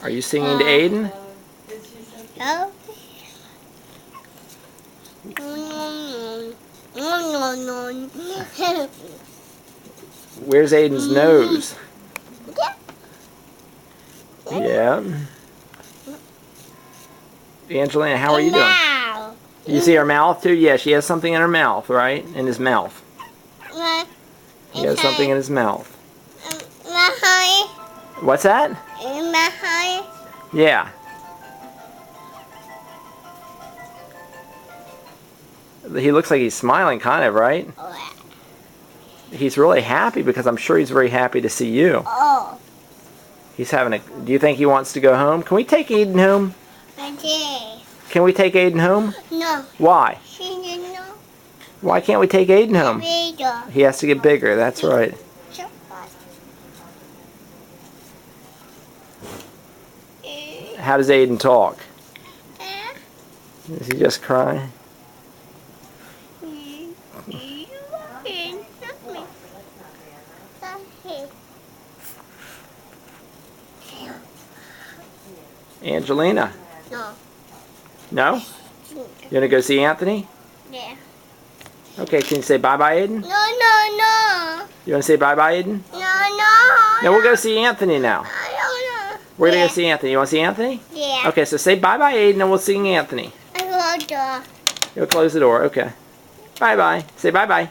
Are you singing to Aiden? Where's Aiden's nose? Yeah. Angelina, how are you doing? You see her mouth too? Yeah, she has something in her mouth, right? In his mouth. He has something in his mouth. What's that? Yeah. He looks like he's smiling, kind of, right? He's really happy because I'm sure he's very happy to see you. He's having a... Do you think he wants to go home? Can we take Aiden home? Can we take Aiden home? No. Why? Why can't we take Aiden home? He has to get bigger, that's right. How does Aiden talk? Is he just crying? Angelina? No. No? You want to go see Anthony? Yeah. Okay, can you say bye-bye, Aiden? No. You want to say bye-bye, Aiden? No. No, we'll go see Anthony now. We're going to go see Anthony. You want to see Anthony? Yeah. Okay, so say bye-bye, Aiden, and we'll sing Anthony. I want to. You'll close the door. Okay. Bye-bye. Say bye-bye.